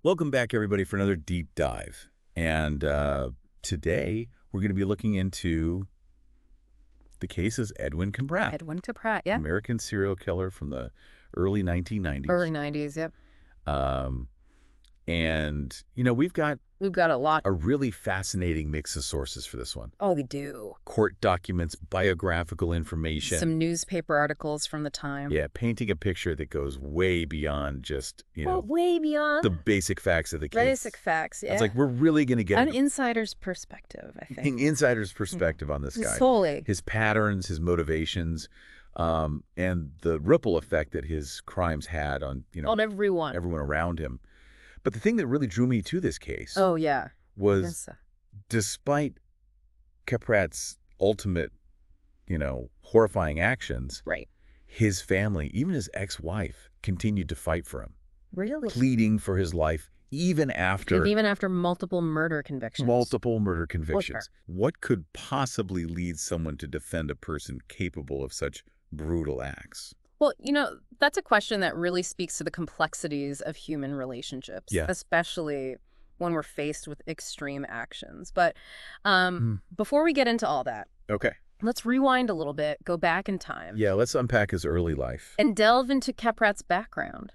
Welcome back, everybody, for another deep dive. And today we're going to be looking into the case of Edwin Kaprat, Edwin Kaprat, yeah. American serial killer from the early 1990s. Early 90s, yep. Um, and, we've got We've got a lot. a really fascinating mix of sources for this one. Oh, we do. Court documents, biographical information. Some newspaper articles from the time. Yeah, painting a picture that goes way beyond just, way beyond the basic facts of the case. basic facts, yeah. It's like we're really going to get an insider's perspective, I think. an insider's perspective on this guy. Solely. His patterns, his motivations, and the ripple effect that his crimes had on, On everyone. everyone around him. But the thing that really drew me to this case Oh, yeah. was, Yes. despite Kaprat's ultimate, horrifying actions, Right. his family, even his ex-wife, continued to fight for him, Really? pleading for his life even after Even after multiple murder convictions. multiple murder convictions. What could possibly lead someone to defend a person capable of such brutal acts? Well, that's a question that really speaks to the complexities of human relationships, Yeah. especially when we're faced with extreme actions. But before we get into all that, Okay. let's rewind a little bit, go back in time, Yeah, let's unpack his early life. and delve into Kaprat's background.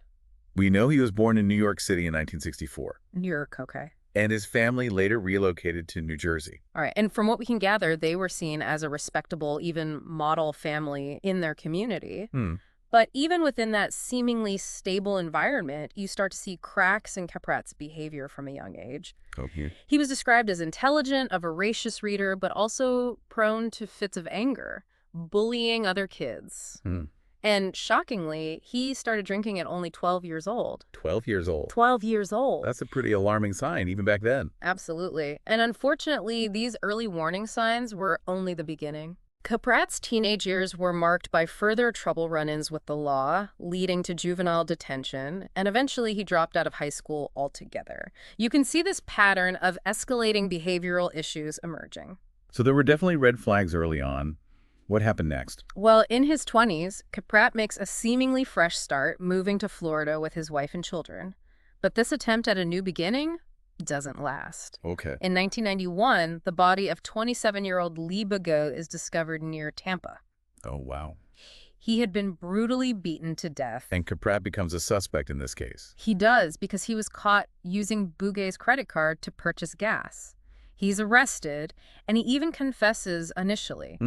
We know he was born in New York City in 1964, New York, okay. and his family later relocated to New Jersey. All right, and from what we can gather, they were seen as a respectable, even model family in their community. But even within that seemingly stable environment, you start to see cracks in Kaprat's behavior from a young age. Okay. He was described as intelligent, a voracious reader, but also prone to fits of anger, bullying other kids. And shockingly, he started drinking at only 12 years old. 12 years old. 12 years old. That's a pretty alarming sign, even back then. Absolutely. And unfortunately, these early warning signs were only the beginning. Kaprat's teenage years were marked by further trouble run-ins with the law, leading to juvenile detention, and eventually he dropped out of high school altogether. You can see this pattern of escalating behavioral issues emerging. So there were definitely red flags early on. What happened next? Well, in his 20s, Kaprat makes a seemingly fresh start, moving to Florida with his wife and children. But this attempt at a new beginning doesn't last. Okay. In 1991, the body of 27-year-old Lee Bagot is discovered near Tampa. Oh, wow. He had been brutally beaten to death. And Kaprat becomes a suspect in this case. He does, because he was caught using Bugay's credit card to purchase gas. He's arrested, and he even confesses initially.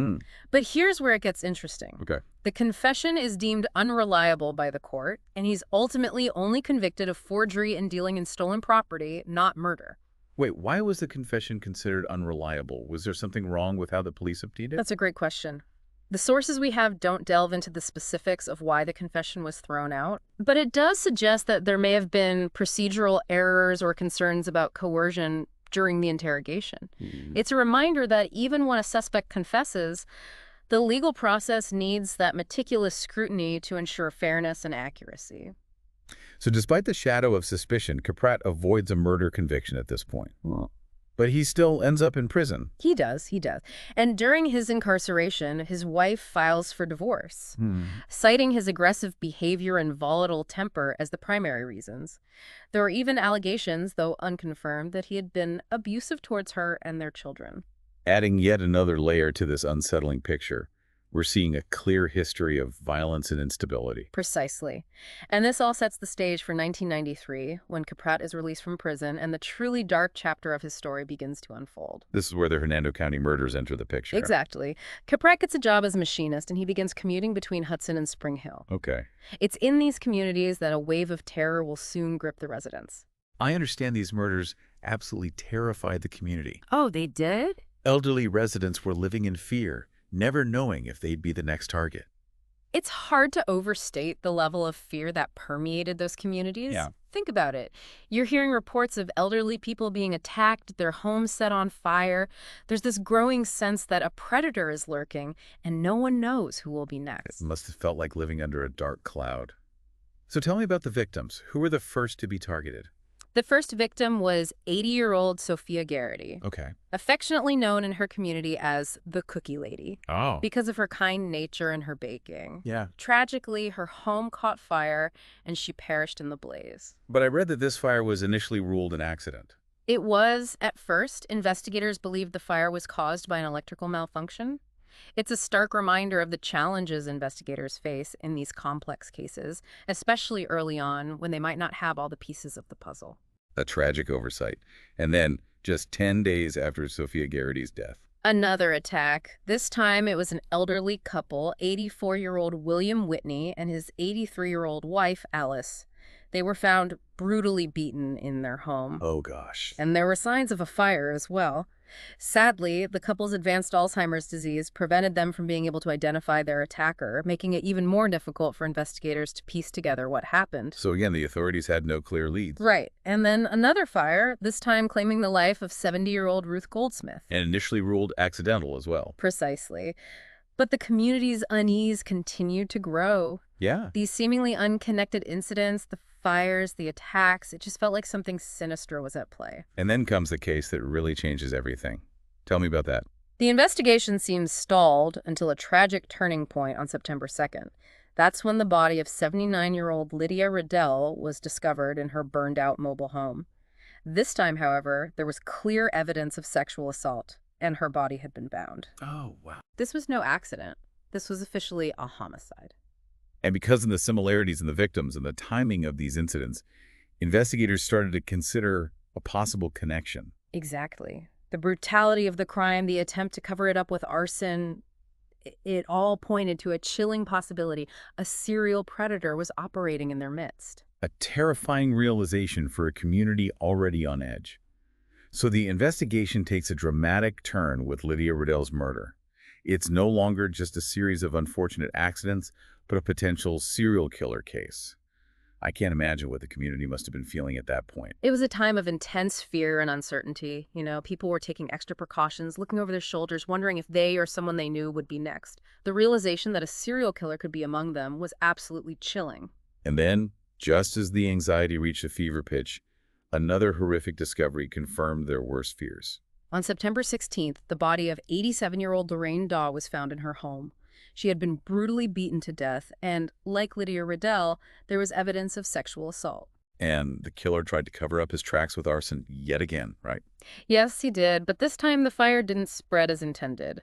But here's where it gets interesting. Okay. The confession is deemed unreliable by the court, and he's ultimately only convicted of forgery and dealing in stolen property, not murder. Wait, why was the confession considered unreliable? Was there something wrong with how the police obtained it? That's a great question. The sources we have don't delve into the specifics of why the confession was thrown out, but it does suggest that there may have been procedural errors or concerns about coercion during the interrogation. It's a reminder that even when a suspect confesses, the legal process needs that meticulous scrutiny to ensure fairness and accuracy. So despite the shadow of suspicion, Kaprat avoids a murder conviction at this point. But he still ends up in prison. He does. And during his incarceration, his wife files for divorce, citing his aggressive behavior and volatile temper as the primary reasons. There were even allegations, though unconfirmed, that he had been abusive towards her and their children. Adding yet another layer to this unsettling picture, we're seeing a clear history of violence and instability. Precisely. And this all sets the stage for 1993, when Kaprat is released from prison and the truly dark chapter of his story begins to unfold. This is where the Hernando County murders enter the picture. Exactly. Kaprat gets a job as a machinist, and he begins commuting between Hudson and Spring Hill. Okay. It's in these communities that a wave of terror will soon grip the residents. I understand these murders absolutely terrified the community. Oh, they did? Elderly residents were living in fear, never knowing if they'd be the next target. It's hard to overstate the level of fear that permeated those communities. Yeah. Think about it. You're hearing reports of elderly people being attacked, their homes set on fire. There's this growing sense that a predator is lurking, and no one knows who will be next. It must have felt like living under a dark cloud. So tell me about the victims. Who were the first to be targeted? The first victim was 80-year-old Sophia Garrity, Okay. affectionately known in her community as the Cookie Lady, Oh. because of her kind nature and her baking. Yeah. Tragically, her home caught fire and she perished in the blaze. But I read that this fire was initially ruled an accident. It was, at first, investigators believed the fire was caused by an electrical malfunction. It's a stark reminder of the challenges investigators face in these complex cases, especially early on when they might not have all the pieces of the puzzle. A tragic oversight. And then, just 10 days after Sophia Garrity's death. Another attack. This time it was an elderly couple, 84-year-old William Whitney and his 83-year-old wife, Alice. They were found brutally beaten in their home. Oh, gosh. And there were signs of a fire as well. Sadly, the couple's advanced Alzheimer's disease prevented them from being able to identify their attacker, making it even more difficult for investigators to piece together what happened. So again, the authorities had no clear leads. Right. And then another fire, this time claiming the life of 70-year-old Ruth Goldsmith. And initially ruled accidental as well. Precisely. But the community's unease continued to grow. Yeah. These seemingly unconnected incidents, the fires, the attacks, it just felt like something sinister was at play. And then comes the case that really changes everything. Tell me about that. The investigation seems stalled until a tragic turning point on September 2nd. That's when the body of 79-year-old Lydia Riddell was discovered in her burned-out mobile home. This time, however, there was clear evidence of sexual assault, and her body had been bound. Oh, wow. This was no accident. This was officially a homicide. And because of the similarities in the victims and the timing of these incidents, investigators started to consider a possible connection. Exactly. The brutality of the crime, the attempt to cover it up with arson, it all pointed to a chilling possibility. A serial predator was operating in their midst. A terrifying realization for a community already on edge. So the investigation takes a dramatic turn with Lydia Riddell's murder. It's no longer just a series of unfortunate accidents, but a potential serial killer case. I can't imagine what the community must have been feeling at that point. It was a time of intense fear and uncertainty. People were taking extra precautions, looking over their shoulders, wondering if they or someone they knew would be next. The realization that a serial killer could be among them was absolutely chilling. And then, just as the anxiety reached a fever pitch, another horrific discovery confirmed their worst fears. On September 16th, the body of 87-year-old Lorraine Daw was found in her home. She had been brutally beaten to death, and, like Lydia Riddell, there was evidence of sexual assault. And the killer tried to cover up his tracks with arson yet again, right? Yes, he did, but this time the fire didn't spread as intended.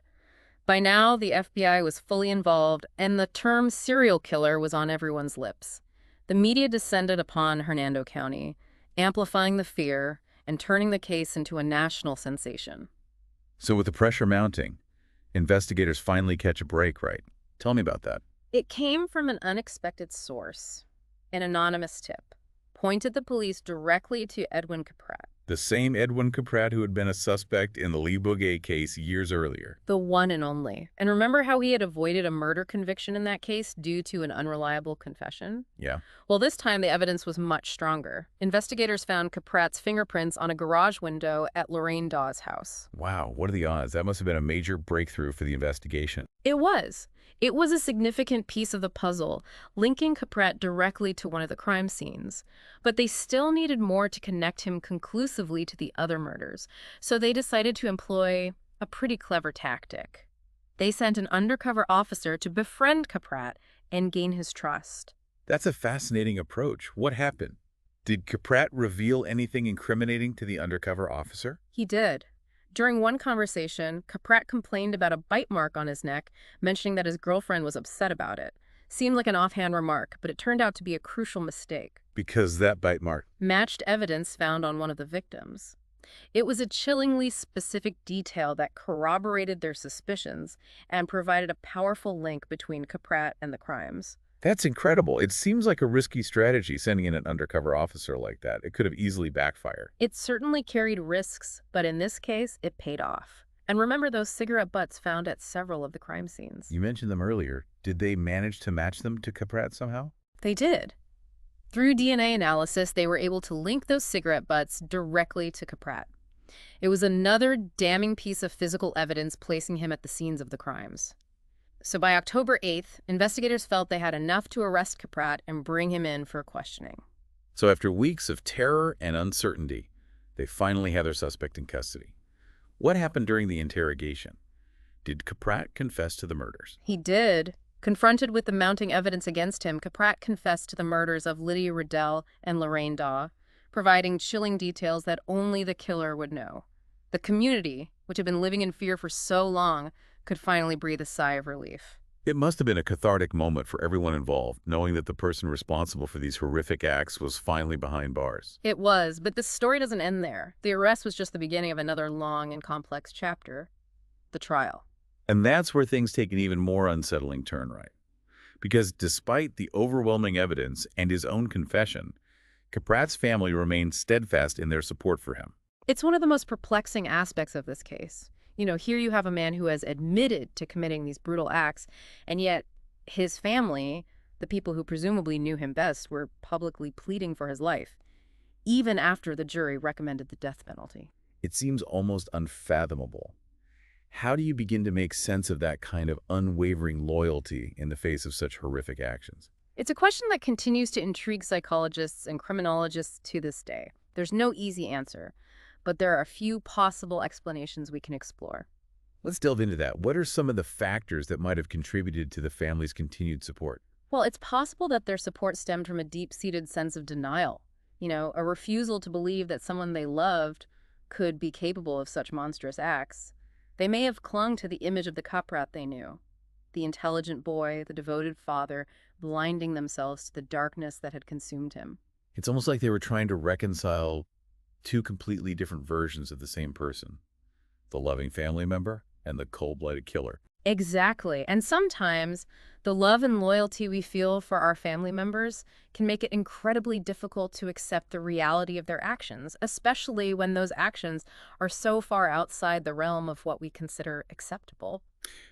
By now, the FBI was fully involved, and the term serial killer was on everyone's lips. The media descended upon Hernando County, amplifying the fear and turning the case into a national sensation. So with the pressure mounting, investigators finally catch a break, right? Tell me about that. It came from an unexpected source. An anonymous tip pointed the police directly to Edwin Kaprat. The same Edwin Kaprat who had been a suspect in the Lee Bougay case years earlier. The one and only. And remember how he had avoided a murder conviction in that case due to an unreliable confession? Yeah. Well, this time the evidence was much stronger. Investigators found Kaprat's fingerprints on a garage window at Lorraine Daw's house. Wow, what are the odds? That must have been a major breakthrough for the investigation. It was. It was a significant piece of the puzzle, linking Kaprat directly to one of the crime scenes. But they still needed more to connect him conclusively to the other murders, so they decided to employ a pretty clever tactic. They sent an undercover officer to befriend Kaprat and gain his trust. That's a fascinating approach. What happened? Did Kaprat reveal anything incriminating to the undercover officer? He did. During one conversation, Kaprat complained about a bite mark on his neck, mentioning that his girlfriend was upset about it. Seemed like an offhand remark, but it turned out to be a crucial mistake. Because that bite mark Matched evidence found on one of the victims. It was a chillingly specific detail that corroborated their suspicions and provided a powerful link between Kaprat and the crimes. That's incredible. It seems like a risky strategy, sending in an undercover officer like that. It could have easily backfired. It certainly carried risks, but in this case, it paid off. And remember those cigarette butts found at several of the crime scenes? You mentioned them earlier. Did they manage to match them to Kaprat somehow? They did. Through DNA analysis, they were able to link those cigarette butts directly to Kaprat. It was another damning piece of physical evidence placing him at the scenes of the crimes. So by October 8th, investigators felt they had enough to arrest Kaprat and bring him in for questioning. So after weeks of terror and uncertainty, they finally have their suspect in custody. What happened during the interrogation? Did Kaprat confess to the murders? He did. Confronted with the mounting evidence against him, Kaprat confessed to the murders of Lydia Riddell and Lorraine Daw, providing chilling details that only the killer would know. The community, which had been living in fear for so long, could finally breathe a sigh of relief. It must have been a cathartic moment for everyone involved, knowing that the person responsible for these horrific acts was finally behind bars. It was, but this story doesn't end there. The arrest was just the beginning of another long and complex chapter, the trial. And that's where things take an even more unsettling turn, right? Because despite the overwhelming evidence and his own confession, Kaprat's family remained steadfast in their support for him. It's one of the most perplexing aspects of this case. Here you have a man who has admitted to committing these brutal acts, and yet his family, the people who presumably knew him best, were publicly pleading for his life, even after the jury recommended the death penalty. It seems almost unfathomable. How do you begin to make sense of that kind of unwavering loyalty in the face of such horrific actions? It's a question that continues to intrigue psychologists and criminologists to this day. There's no easy answer, but there are a few possible explanations we can explore. Let's delve into that. What are some of the factors that might have contributed to the family's continued support? Well, it's possible that their support stemmed from a deep-seated sense of denial. A refusal to believe that someone they loved could be capable of such monstrous acts. They may have clung to the image of the Kaprat they knew, the intelligent boy, the devoted father, blinding themselves to the darkness that had consumed him. It's almost like they were trying to reconcile two completely different versions of the same person, the loving family member and the cold-blooded killer. Exactly. And sometimes the love and loyalty we feel for our family members can make it incredibly difficult to accept the reality of their actions, especially when those actions are so far outside the realm of what we consider acceptable.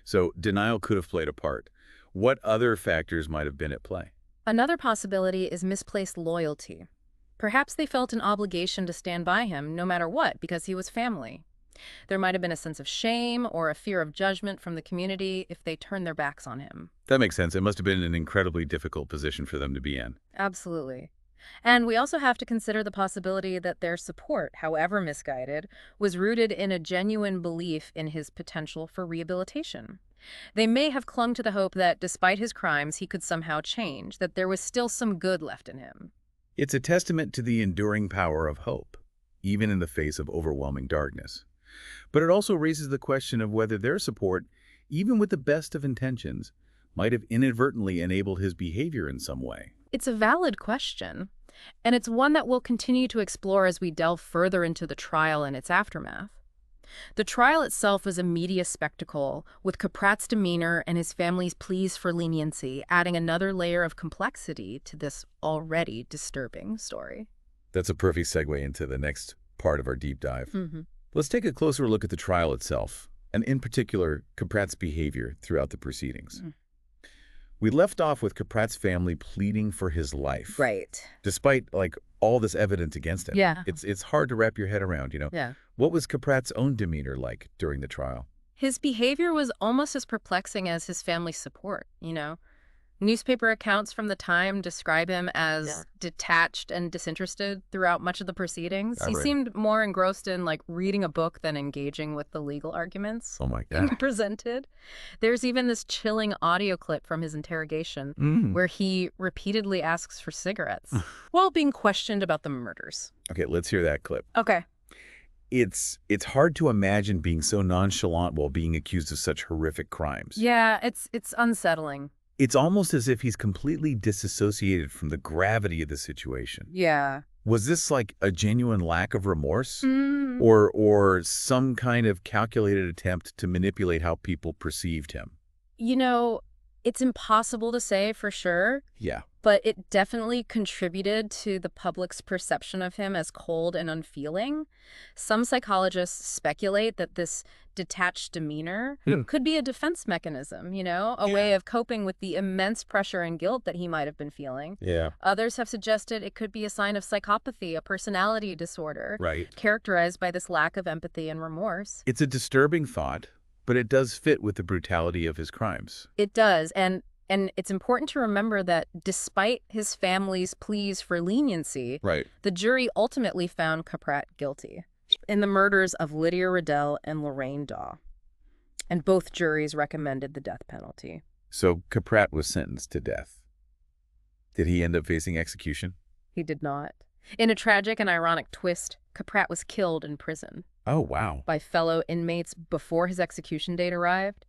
So denial could have played a part. What other factors might have been at play? Another possibility is misplaced loyalty. Perhaps they felt an obligation to stand by him no matter what because he was family. There might have been a sense of shame or a fear of judgment from the community if they turned their backs on him. That makes sense. It must have been an incredibly difficult position for them to be in. Absolutely. And we also have to consider the possibility that their support, however misguided, was rooted in a genuine belief in his potential for rehabilitation. They may have clung to the hope that despite his crimes, he could somehow change, that there was still some good left in him. It's a testament to the enduring power of hope, even in the face of overwhelming darkness. But it also raises the question of whether their support, even with the best of intentions, might have inadvertently enabled his behavior in some way. It's a valid question, and it's one that we'll continue to explore as we delve further into the trial and its aftermath. The trial itself was a media spectacle, with Kaprat's demeanor and his family's pleas for leniency adding another layer of complexity to this already disturbing story. That's a perfect segue into the next part of our deep dive. Let's take a closer look at the trial itself, and in particular, Kaprat's behavior throughout the proceedings. We left off with Kaprat's family pleading for his life. Right. Despite, all this evidence against him. Yeah. It's hard to wrap your head around, Yeah. What was Kaprat's own demeanor like during the trial? His behavior was almost as perplexing as his family's support, Newspaper accounts from the time describe him as detached and disinterested throughout much of the proceedings. He seemed more engrossed in reading a book than engaging with the legal arguments Oh my God. presented. There's even this chilling audio clip from his interrogation where he repeatedly asks for cigarettes while being questioned about the murders. Okay, let's hear that clip. Okay. It's hard to imagine being so nonchalant while being accused of such horrific crimes. Yeah, it's unsettling. It's almost as if he's completely disassociated from the gravity of the situation. Yeah. Was this a genuine lack of remorse? Or some kind of calculated attempt to manipulate how people perceived him? It's impossible to say for sure. Yeah. But it definitely contributed to the public's perception of him as cold and unfeeling. Some psychologists speculate that this detached demeanor could be a defense mechanism, a way of coping with the immense pressure and guilt that he might have been feeling. Yeah. Others have suggested it could be a sign of psychopathy, a personality disorder, Right. characterized by this lack of empathy and remorse. It's a disturbing thought, but it does fit with the brutality of his crimes. It does, and And it's important to remember that despite his family's pleas for leniency, Right. the jury ultimately found Kaprat guilty in the murders of Lydia Riddell and Lorraine Daw. And both juries recommended the death penalty. So Kaprat was sentenced to death. Did he end up facing execution? He did not. In a tragic and ironic twist, Kaprat was killed in prison Oh, wow. by fellow inmates before his execution date arrived.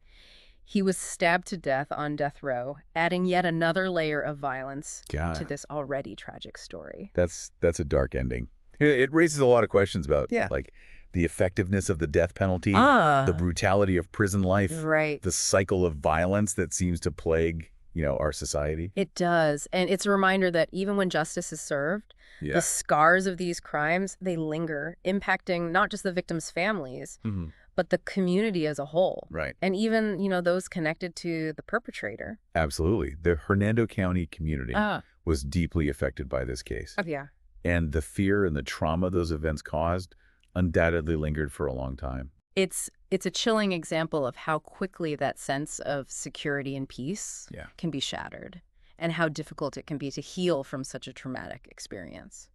He was stabbed to death on death row, adding yet another layer of violence God. to this already tragic story. That's a dark ending. It raises a lot of questions about, Yeah. like, the effectiveness of the death penalty, Ah. the brutality of prison life, Right. the cycle of violence that seems to plague, our society. It does. And it's a reminder that even when justice is served, Yeah. the scars of these crimes, they linger, impacting not just the victims' families, Mhm. but the community as a whole. Right. And even, those connected to the perpetrator. Absolutely. The Hernando County community Ah. was deeply affected by this case. Oh, yeah. And the fear and the trauma those events caused undoubtedly lingered for a long time. It's a chilling example of how quickly that sense of security and peace Yeah. can be shattered, and how difficult it can be to heal from such a traumatic experience.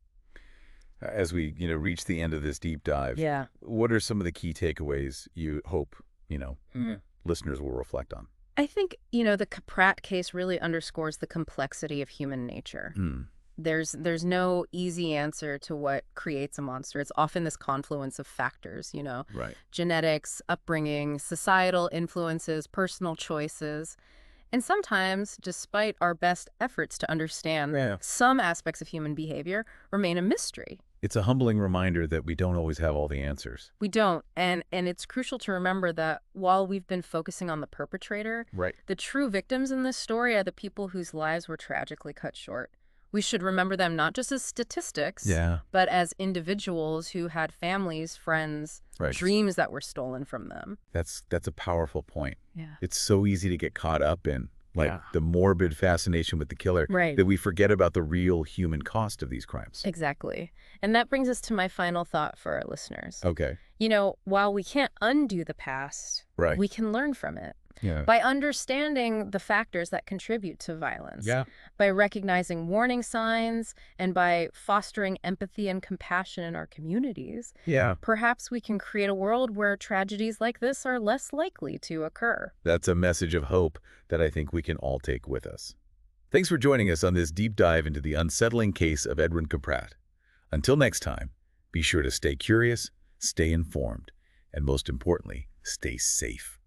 As we, reach the end of this deep dive, Yeah. what are some of the key takeaways you hope, listeners will reflect on? I think, the Kaprat case really underscores the complexity of human nature. Mm. There's no easy answer to what creates a monster. It's often this confluence of factors, Right. genetics, upbringing, societal influences, personal choices. And sometimes, despite our best efforts to understand, Yeah. some aspects of human behavior remain a mystery. It's a humbling reminder that we don't always have all the answers. We don't. And it's crucial to remember that while we've been focusing on the perpetrator, Right. the true victims in this story are the people whose lives were tragically cut short. We should remember them not just as statistics, Yeah. but as individuals who had families, friends, Right. dreams that were stolen from them. That's a powerful point. Yeah. It's so easy to get caught up in, the morbid fascination with the killer, Right. that we forget about the real human cost of these crimes. Exactly. And that brings us to my final thought for our listeners. Okay. While we can't undo the past, Right. we can learn from it. Yeah. By understanding the factors that contribute to violence, Yeah. by recognizing warning signs, and by fostering empathy and compassion in our communities, Yeah. perhaps we can create a world where tragedies like this are less likely to occur. That's a message of hope that I think we can all take with us. Thanks for joining us on this deep dive into the unsettling case of Edwin Kaprat. Until next time, be sure to stay curious, stay informed, and most importantly, stay safe.